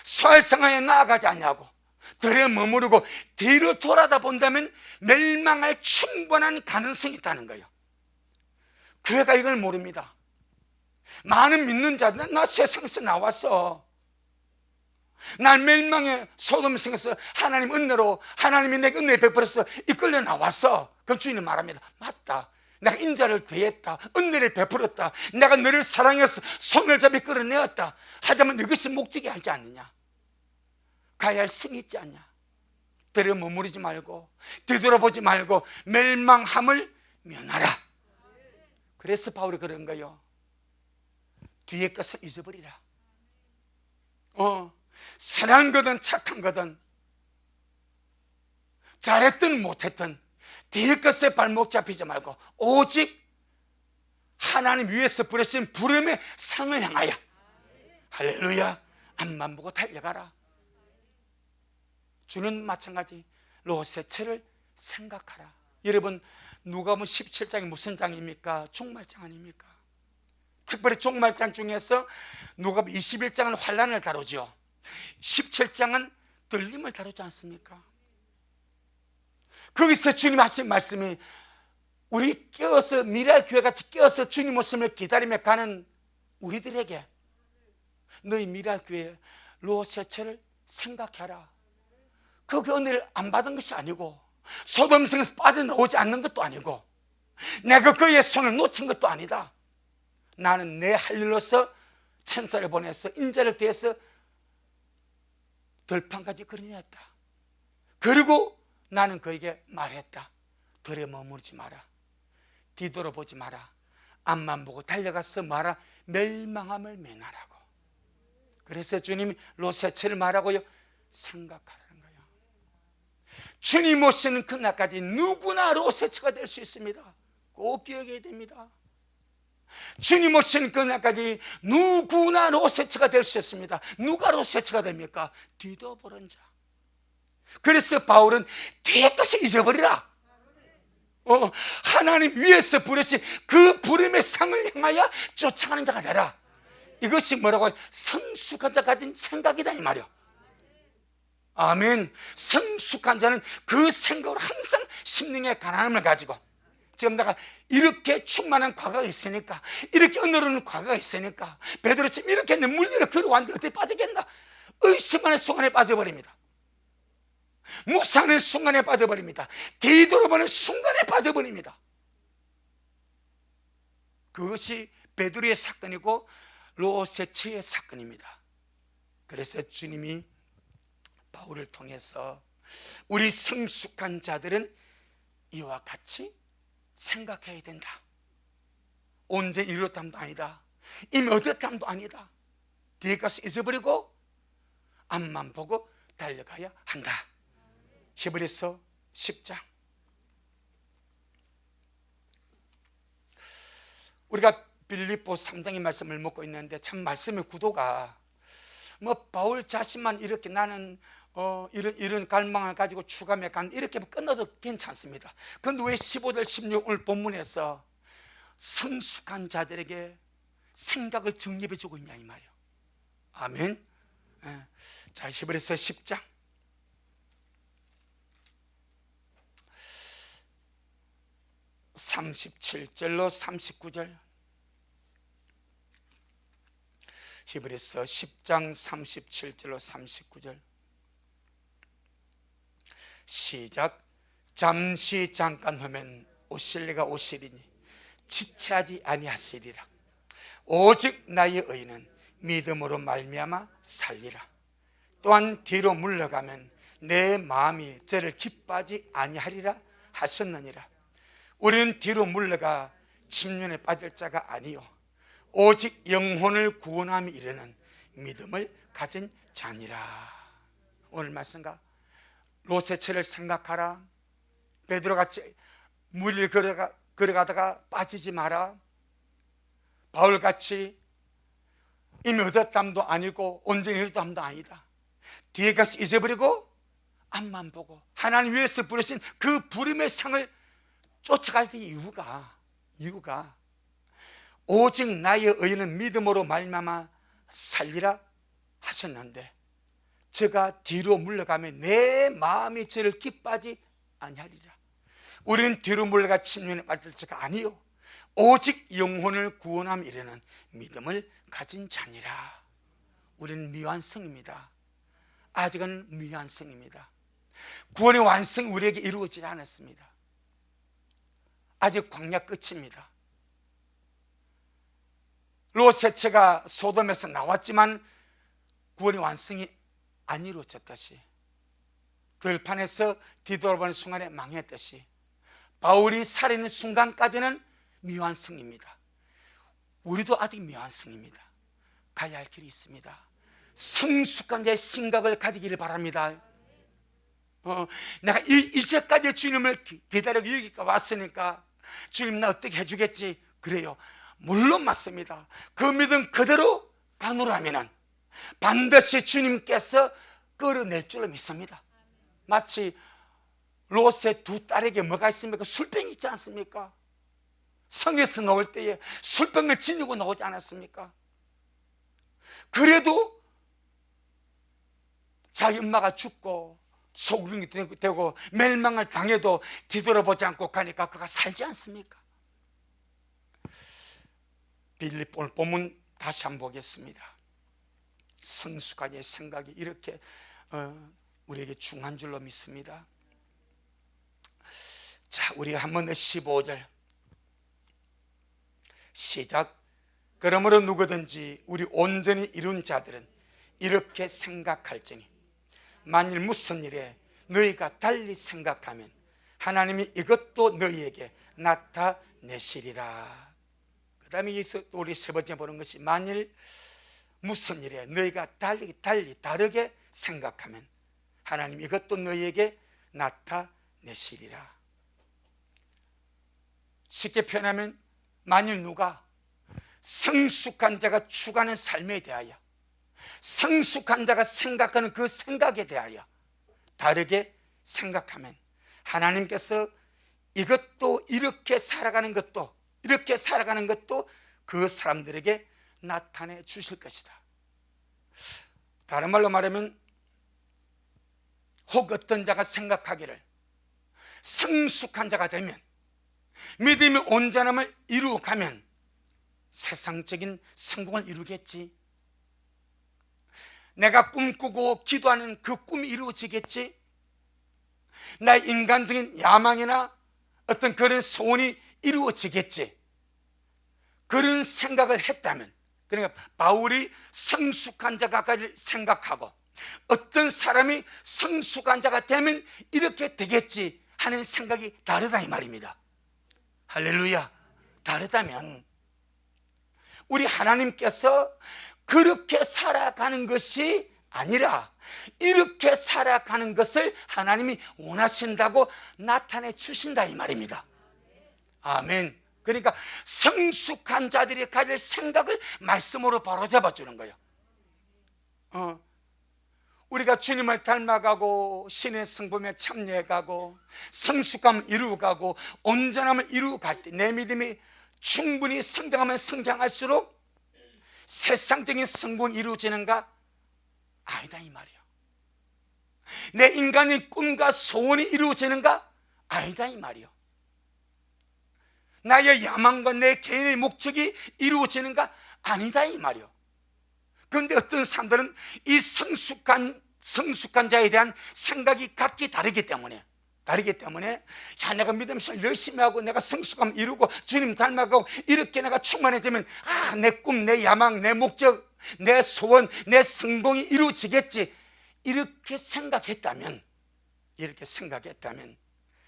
Speaker 1: 소활성화에 나아가지 않냐고, 들에 머무르고 뒤로 돌아다 본다면 멸망할 충분한 가능성이 있다는 거예요. 교회가 이걸 모릅니다. 많은 믿는 자들, 나 세상에서 나왔어, 날 멸망의 소돔성에서 하나님 은혜로 하나님이 내게 은혜를 베풀어서 이끌려 나왔어. 그럼 주님은 말합니다. 맞다, 내가 인자를 더했다, 은혜를 베풀었다, 내가 너를 사랑해서 손을 잡아 끌어내었다. 하자면 이것이 목적이 하지 않느냐? 가야 할 성이 있지 않냐? 들에 머무르지 말고 뒤돌아보지 말고 멸망함을 면하라. 그래서 바울이 그런 거예요. 뒤에 것을 잊어버리라. 선한 거든 착한 거든 잘했든 못했든 뒤에 것에 발목 잡히지 말고 오직 하나님 위에서 부르신 부름의 상을 향하여, 할렐루야, 앞만 보고 달려가라. 주는 마찬가지 롯의 처를 생각하라. 여러분, 누가복음 17장이 무슨 장입니까? 종말장 아닙니까? 특별히 종말장 중에서 누가복음 21장은 환난을 다루죠. 17장은 들림을 다루지 않습니까? 거기서 주님 하신 말씀이 우리 깨어서 미랄 교회같이 깨어서 주님 모습을 기다리며 가는 우리들에게 너희 미랄 교회 롯의 처를 생각해라. 그 은혜를 안 받은 것이 아니고 소돔성에서 빠져나오지 않는 것도 아니고 내가 그의 손을 놓친 것도 아니다. 나는 내 할 일로서 천사를 보내서 인자를 대해서 들판까지 끌어내었다. 그리고 나는 그에게 말했다. 들에 머무르지 마라. 뒤돌아보지 마라. 앞만 보고 달려가서 마라. 멸망함을 면하라고. 그래서 주님이 롯의 처를 말하고요, 생각하라는 거예요. 주님 오시는 그날까지 누구나 롯의 처가 될 수 있습니다. 꼭 기억해야 됩니다. 주님 오시는 그날까지 누구나 롯의 처가 될 수 있습니다. 누가 롯의 처가 됩니까? 뒤돌아보는 자. 그래서 바울은 뒤에 것을 잊어버리라. 하나님 위에서 부르신 그 부름의 상을 향하여 쫓아가는 자가 되라. 이것이 뭐라고? 성숙한 자가 가진 생각이다 이 말이요. 아멘. 성숙한 자는 그 생각으로 항상 심령의 가난함을 가지고, 지금 내가 이렇게 충만한 과거가 있으니까, 이렇게 은혜로운 과거가 있으니까, 베드로처럼 이렇게 내 물리를 걸어왔는데 어떻게 빠지겠나? 의심하는 순간에 빠져버립니다. 묵상하는 순간에 빠져버립니다. 뒤돌아보는 순간에 빠져버립니다. 그것이 베드로의 사건이고 롯의 처의 사건입니다. 그래서 주님이 바울을 통해서 우리 성숙한 자들은 이와 같이 생각해야 된다. 온전히 이뤘담도 아니다, 이미 얻었담도 아니다. 뒤에 가서 잊어버리고 앞만 보고 달려가야 한다. 히브리서 10장. 우리가 빌립보 3장의 말씀을 먹고 있는데, 참 말씀의 구도가 바울 자신만 이렇게 나는 이런 갈망을 가지고 추감해 간 이렇게 끝나도 괜찮습니다. 그런데 왜 15절 16절 본문에서 성숙한 자들에게 생각을 정립해 주고 있냐 이 말이에요. 아멘. 자, 히브리서 10장 37절로 39절. 히브리서 10장 37절로 39절. 시작. 잠시 잠깐 하면 오실리가 오시리니 지체하지 아니하시리라. 오직 나의 의는 믿음으로 말미암아 살리라. 또한 뒤로 물러가면 내 마음이 저를 기뻐하지 아니하리라 하셨느니라. 우리는 뒤로 물러가 침륜에 빠질 자가 아니요 오직 영혼을 구원함에 이르는 믿음을 가진 자니라. 오늘 말씀과 롯의 처를 생각하라. 베드로같이 물 위를 걸어가다가 빠지지 마라. 바울같이 이미 얻었담도 아니고 온전히 얻었담도 아니다. 뒤에 가서 잊어버리고 앞만 보고 하나님 위에서 부르신 그 부름의 상을 쫓아갈 때 이유가 오직 나의 의는 믿음으로 말미암아 살리라 하셨는데, 저가 뒤로 물러가면 내 마음이 저를 기뻐하지 아니하리라. 우리는 뒤로 물러가 침륜에 빠질 자가 아니요 오직 영혼을 구원함 이르는 믿음을 가진 자니라. 우리는 미완성입니다. 아직은 미완성입니다. 구원의 완성이 우리에게 이루어지지 않았습니다. 아직 광야 끝입니다. 롯의 처가 소돔에서 나왔지만 구원의 완성이 안 이루어졌듯이, 들판에서 뒤돌아보는 순간에 망했듯이, 바울이 살아있는 순간까지는 미완성입니다. 우리도 아직 미완성입니다. 가야 할 길이 있습니다. 성숙한 자의 생각을 가지기를 바랍니다. 내가 이제까지 주님을 기다리고 여기까지 왔으니까 주님 나 어떻게 해주겠지? 그래요. 물론 맞습니다. 그 믿음 그대로 가노라면 반드시 주님께서 끌어낼 줄로 믿습니다. 마치 롯의 두 딸에게 뭐가 있습니까? 술병이 있지 않습니까? 성에서 나올 때에 술병을 지니고 나오지 않았습니까? 그래도 자기 엄마가 죽고 소금이 되고 멸망을 당해도 뒤돌아보지 않고 가니까 그가 살지 않습니까? 빌립보 오늘 본문 다시 한번 보겠습니다. 성숙하게 생각이 이렇게 우리에게 중요한 줄로 믿습니다. 자, 우리 한번 15절 시작. 그러므로 누구든지 우리 온전히 이룬 자들은 이렇게 생각할지니 만일 무슨 일에 너희가 달리 생각하면 하나님이 이것도 너희에게 나타내시리라. 그 다음에 우리 세 번째 보는 것이 만일 무슨 일에 너희가 다르게 생각하면 하나님 이것도 너희에게 나타내시리라. 쉽게 표현하면 만일 누가 성숙한 자가 추구하는 삶에 대하여, 성숙한 자가 생각하는 그 생각에 대하여 다르게 생각하면 하나님께서 이것도 이렇게 살아가는 것도 그 사람들에게 나타내 주실 것이다. 다른 말로 말하면, 혹 어떤 자가 생각하기를 성숙한 자가 되면, 믿음의 온전함을 이루어가면 세상적인 성공을 이루겠지, 내가 꿈꾸고 기도하는 그 꿈이 이루어지겠지, 나의 인간적인 야망이나 어떤 그런 소원이 이루어지겠지, 그런 생각을 했다면, 그러니까 바울이 성숙한 자가까지 생각하고 어떤 사람이 성숙한 자가 되면 이렇게 되겠지 하는 생각이 다르다 이 말입니다. 할렐루야. 다르다면 우리 하나님께서 그렇게 살아가는 것이 아니라 이렇게 살아가는 것을 하나님이 원하신다고 나타내 주신다 이 말입니다. 아멘. 그러니까 성숙한 자들이 가질 생각을 말씀으로 바로잡아 주는 거예요. 우리가 주님을 닮아가고 신의 성품에 참여해가고 성숙함을 이루어가고 온전함을 이루어갈 때 내 믿음이 충분히 성장하면 성장할수록 세상적인 성공이 이루어지는가? 아니다 이 말이에요. 내 인간의 꿈과 소원이 이루어지는가? 아니다 이 말이에요. 나의 야망과 내 개인의 목적이 이루어지는가? 아니다 이 말이에요. 그런데 어떤 사람들은 이 성숙한 자에 대한 생각이 각기 다르기 때문에 야, 내가 믿음 생활 열심히 하고 내가 성숙함 이루고 주님 닮아가고 이렇게 내가 충만해지면 내 꿈, 내 야망, 내 목적, 내 소원, 내 성공이 이루어지겠지, 이렇게 생각했다면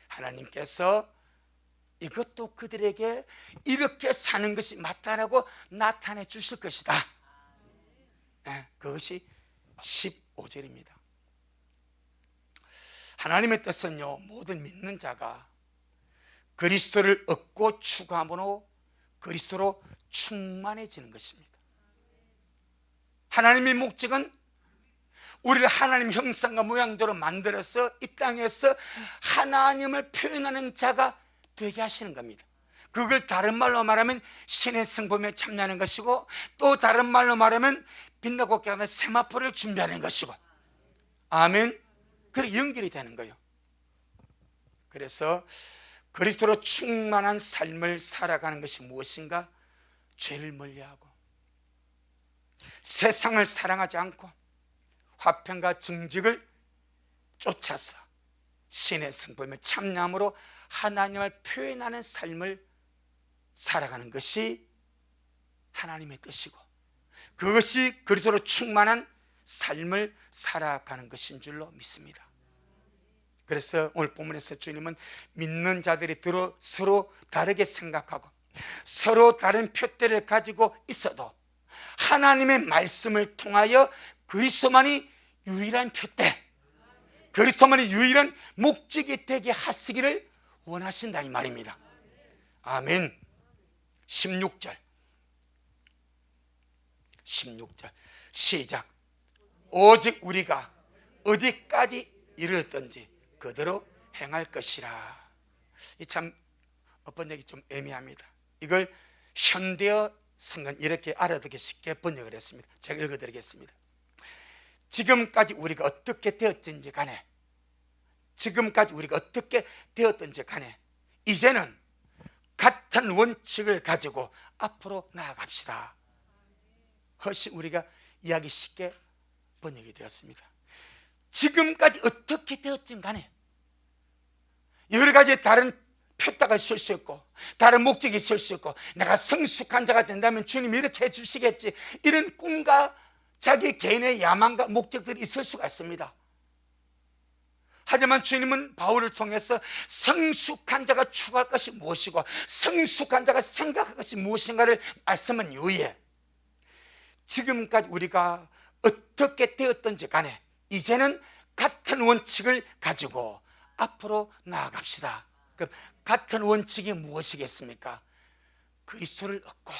Speaker 1: 하나님께서 이것도 그들에게 이렇게 사는 것이 맞다라고 나타내 주실 것이다. 그것이 15절입니다. 하나님의 뜻은요, 모든 믿는 자가 그리스도를 얻고 추구함으로 그리스도로 충만해지는 것입니다. 하나님의 목적은 우리를 하나님 형상과 모양대로 만들어서 이 땅에서 하나님을 표현하는 자가 되게 하시는 겁니다. 그걸 다른 말로 말하면 신의 성품에 참여하는 것이고, 또 다른 말로 말하면 빛나고 깨어나는 세마포를 준비하는 것이고, 아멘. 그렇게 연결이 되는 거예요. 그래서 그리스도로 충만한 삶을 살아가는 것이 무엇인가? 죄를 멀리하고 세상을 사랑하지 않고 화평과 정직을 쫓아서 신의 성품에 참여함으로 하나님을 표현하는 삶을 살아가는 것이 하나님의 뜻이고, 그것이 그리스도로 충만한 삶을 살아가는 것인 줄로 믿습니다. 그래서 오늘 본문에서 주님은 믿는 자들이 서로 다르게 생각하고 서로 다른 표대를 가지고 있어도 하나님의 말씀을 통하여 그리스도만이 유일한 표대, 그리스도만이 유일한 목적이 되게 하시기를 원하신다 이 말입니다. 아멘. 16절 시작. 오직 우리가 어디까지 이르렀든지 그대로 행할 것이라. 이 참 번역이 좀 애매합니다. 이걸 현대어 성경 이렇게 알아듣기 쉽게 번역을 했습니다. 제가 읽어드리겠습니다. 지금까지 우리가 어떻게 되었든지 간에 이제는 같은 원칙을 가지고 앞으로 나아갑시다. 훨씬 우리가 이야기 쉽게 번역이 되었습니다. 지금까지 어떻게 되었든 간에 여러 가지 다른 표다가 있을 수 있고 다른 목적이 있을 수 있고, 내가 성숙한 자가 된다면 주님이 이렇게 해주시겠지, 이런 꿈과 자기 개인의 야망과 목적들이 있을 수가 있습니다. 하지만 주님은 바울을 통해서 성숙한 자가 추구할 것이 무엇이고 성숙한 자가 생각할 것이 무엇인가를 말씀한 이후에, 지금까지 우리가 어떻게 되었든지 간에 이제는 같은 원칙을 가지고 앞으로 나아갑시다. 그럼 같은 원칙이 무엇이겠습니까? 그리스도를 얻고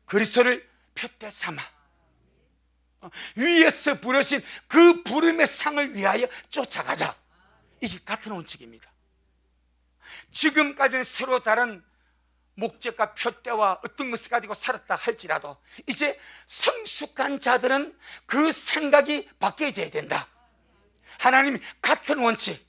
Speaker 1: 그리스도를 표대 삼아 위에서 부르신 그 부름의 상을 위하여 쫓아가자. 이게 같은 원칙입니다. 지금까지는 서로 다른 목적과 표대와 어떤 것을 가지고 살았다 할지라도 이제 성숙한 자들은 그 생각이 바뀌어져야 된다. 하나님이 같은 원칙,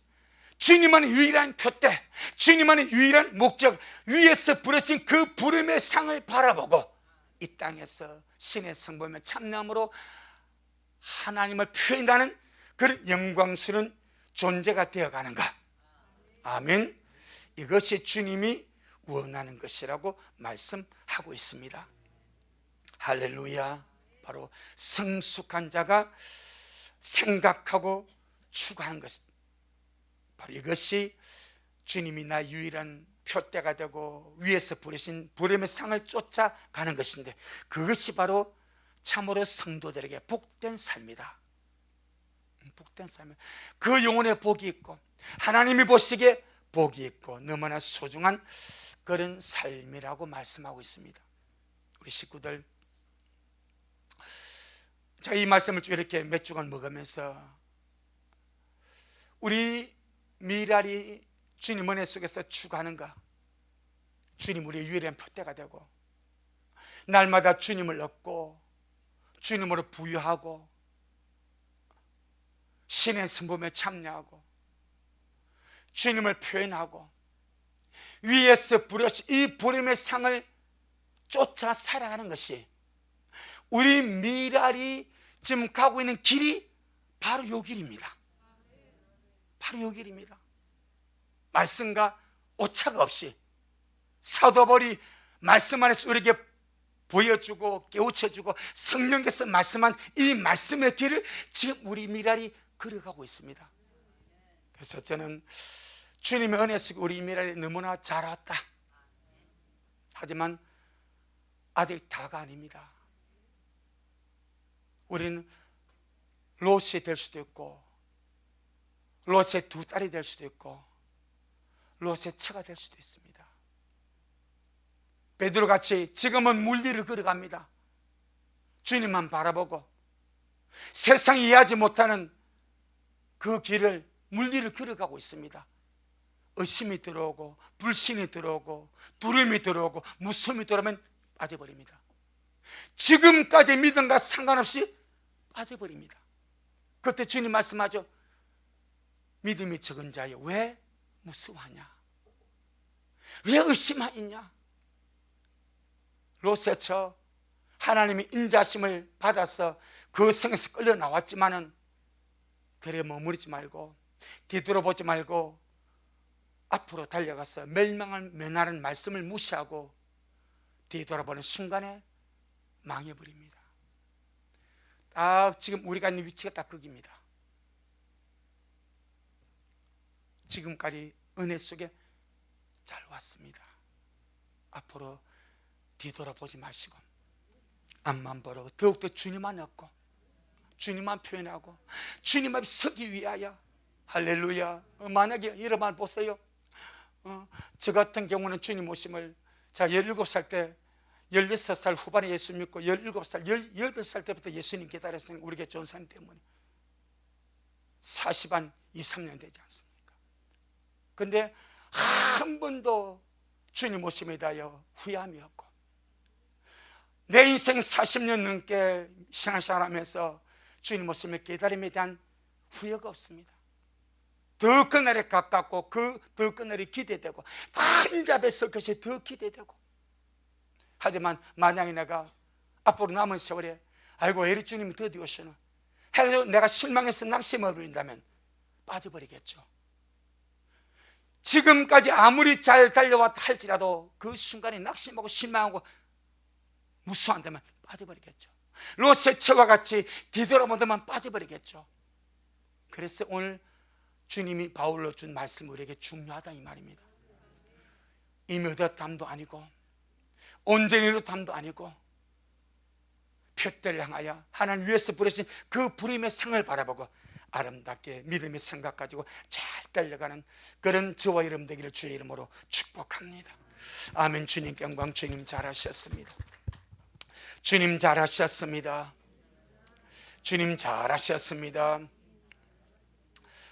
Speaker 1: 주님만의 유일한 표대, 주님만의 유일한 목적, 위에서 부르신 그 부름의 상을 바라보고 이 땅에서 신의 성품의 참남으로 하나님을 표현하는 그런 영광스러운 존재가 되어가는가. 아멘. 이것이 주님이 원하는 것이라고 말씀하고 있습니다. 할렐루야. 바로 성숙한 자가 생각하고 추구하는 것, 바로 이것이 주님이 나의 유일한 표대가 되고 위에서 부르신 부름의 상을 쫓아가는 것인데, 그것이 바로 참으로 성도들에게 복된 삶이다. 복된 삶, 그 영혼에 복이 있고 하나님이 보시기에 복이 있고 너무나 소중한 그런 삶이라고 말씀하고 있습니다. 우리 식구들, 제가 이 말씀을 쭉 이렇게 몇 주간 먹으면서 우리 미랄이 주님 은혜 속에서 추구하는가, 주님 우리의 유일한 표대가 되고 날마다 주님을 얻고 주님으로 부유하고 신의 성품에 참여하고 주님을 표현하고 위에서 부르신 이 부름의 상을 쫓아 살아가는 것이 우리 미랄이 지금 가고 있는 길이 바로 요 길입니다. 바로 요 길입니다. 말씀과 오차가 없이 사도 바울이 말씀 안에서 우리에게 보여주고 깨우쳐주고 성령께서 말씀한 이 말씀의 길을 지금 우리 미랄이 걸어가고 있습니다. 그래서 저는 주님의 은혜 속에 우리 미랄이 너무나 잘 왔다. 하지만 아직 다가 아닙니다. 우리는 롯이 될 수도 있고 롯의 두 딸이 될 수도 있고 롯의 처가 될 수도 있습니다. 베드로같이 지금은 물리를 걸어갑니다. 주님만 바라보고 세상이 이해하지 못하는 그 길을 물리를 걸어가고 있습니다. 의심이 들어오고 불신이 들어오고 두려움이 들어오고 무서움이 들어오면 빠져버립니다. 지금까지 믿음과 상관없이 빠져버립니다. 그때 주님 말씀하죠. 믿음이 적은 자여 왜 무서워하냐, 왜 의심하느냐. 롯의 처 하나님의 인자심을 받아서 그 성에서 끌려 나왔지만은 그래 머무르지 말고 뒤돌아보지 말고 앞으로 달려가서 멸망을 면하는 말씀을 무시하고 뒤돌아보는 순간에 망해버립니다. 딱 지금 우리가 있는 위치가 딱 거기입니다. 지금까지 은혜 속에 잘 왔습니다. 앞으로 뒤돌아보지 마시고 앞만 보라고 더욱더 주님만 얻고 주님만 표현하고 주님 앞에 서기 위하여. 할렐루야. 만약에 이런 말 보세요. 저 같은 경우는 주님 오심을 자 17살 때 16살 후반에 예수 믿고 17살, 18살 때부터 예수님 기다렸으니까 우리에게 전사님 때문에 40한 2, 3년 되지 않습니까? 근데 한 번도 주님 오심에 대하여 후회함이 없고 내 인생 40년 넘게 신앙생활하면서 주님 오심의 기다림에 대한 후회가 없습니다. 더 그날에 가깝고 그 더 그날이 기대되고 한 잡에 설 것이 더 기대되고. 하지만 만약에 내가 앞으로 남은 세월에 아이고 왜 이리 주님이 더디 오시나 해서 내가 실망해서 낙심해 버린다면 빠져버리겠죠. 지금까지 아무리 잘 달려왔다 할지라도 그 순간에 낙심하고 실망하고 무수한다면 빠져버리겠죠. 롯의 처와 같이 뒤돌아보다만 빠져버리겠죠. 그래서 오늘 주님이 바울로 준 말씀 우리에게 중요하다 이 말입니다. 이미 얻었담도 아니고 온전히 얻었담도 아니고 표대를 향하여 하나님 위에서 부르신 그 부름의 상을 바라보고 아름답게 믿음의 생각 가지고 잘 달려가는 그런 저와 여러분 되기를 주의 이름으로 축복합니다. 아멘. 주님께 영광. 주님 잘하셨습니다. 주님 잘하셨습니다. 주님 잘하셨습니다.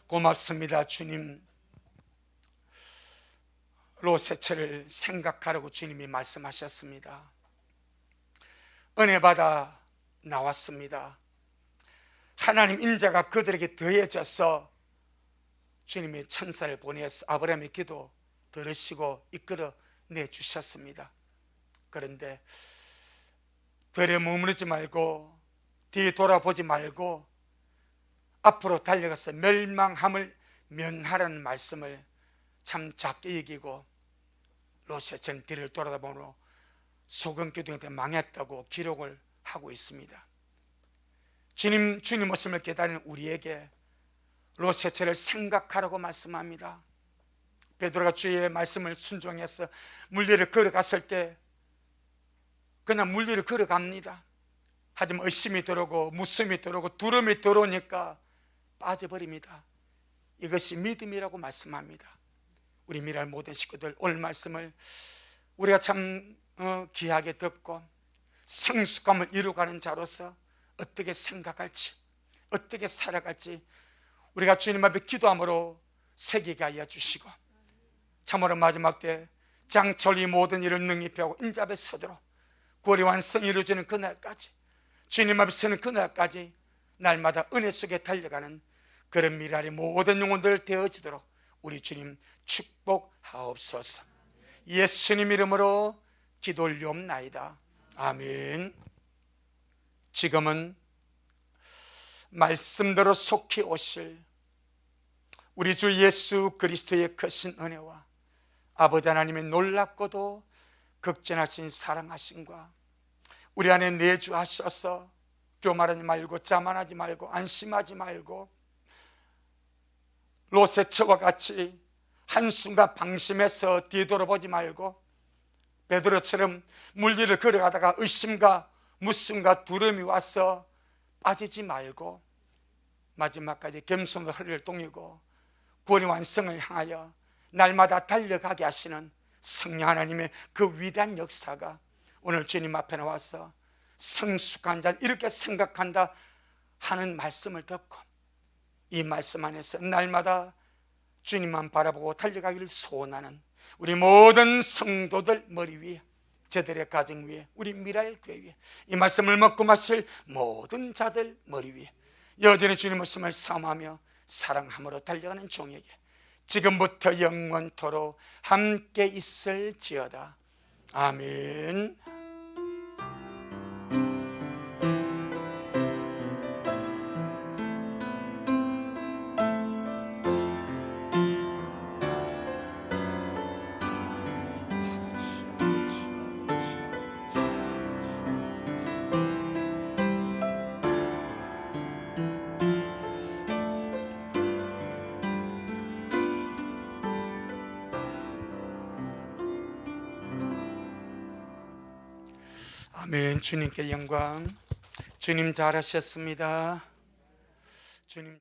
Speaker 1: 고맙습니다. 주님 롯세처를 생각하라고 주님이 말씀하셨습니다. 은혜 받아 나왔습니다. 하나님 인자가 그들에게 더해져서 주님이 천사를 보내서 아브라함의 기도 들으시고 이끌어 내주셨습니다. 그런데 들에 머무르지 말고 뒤 돌아보지 말고 앞으로 달려가서 멸망함을 면하라는 말씀을 참 작게 여기고 롯이 전 뒤를 돌아다보므로 소금기둥한테 망했다고 기록을 하고 있습니다. 주님 모습을 깨달은 우리에게 롯세처를 생각하라고 말씀합니다. 베드로가 주의 말씀을 순종해서 물리를 걸어갔을 때 그냥 물리를 걸어갑니다. 하지만 의심이 들어오고 무심이 들어오고 두려움이 들어오니까 빠져버립니다. 이것이 믿음이라고 말씀합니다. 우리 미랄 모든 식구들 오늘 말씀을 우리가 참 귀하게 듣고 성숙함을 이루어가는 자로서 어떻게 생각할지 어떻게 살아갈지 우리가 주님 앞에 기도함으로 새기게 하여 주시고 참으로 마지막 때 장철이 모든 일을 능히 펴고 인자 앞에 서도록 구원이 완성이 이루어지는 그날까지 주님 앞에 서는 그날까지 날마다 은혜 속에 달려가는 그런 미랄이 모든 영혼들 되어지도록 우리 주님 축복하옵소서. 예수님 이름으로 기도 올리옵나이다. 아멘. 지금은 말씀대로 속히 오실 우리 주 예수 그리스도의 크신 은혜와 아버지 하나님의 놀랍고도 극진하신 사랑하심과 우리 안에 내주하셔서 교만하지 말고 자만하지 말고 안심하지 말고 롯세처와 같이 한순간 방심해서 뒤돌아보지 말고 베드로처럼 물길을 걸어가다가 의심과 무심과 두려움이 와서 빠지지 말고 마지막까지 겸손으로 허리를 동이고 구원의 완성을 향하여 날마다 달려가게 하시는 성령 하나님의 그 위대한 역사가 오늘 주님 앞에 나와서 성숙한 자 이렇게 생각한다 하는 말씀을 듣고 이 말씀 안에서 날마다 주님만 바라보고 달려가기를 소원하는 우리 모든 성도들 머리 위에 저들의 가정 위에 우리 미랄교회 위에 이 말씀을 먹고 마실 모든 자들 머리 위에 여전히 주님 말씀을 사모하며 사랑함으로 달려가는 종에게 지금부터 영원토록 함께 있을지어다. 아멘. 아멘. 주님께 영광. 주님 잘하셨습니다. 주님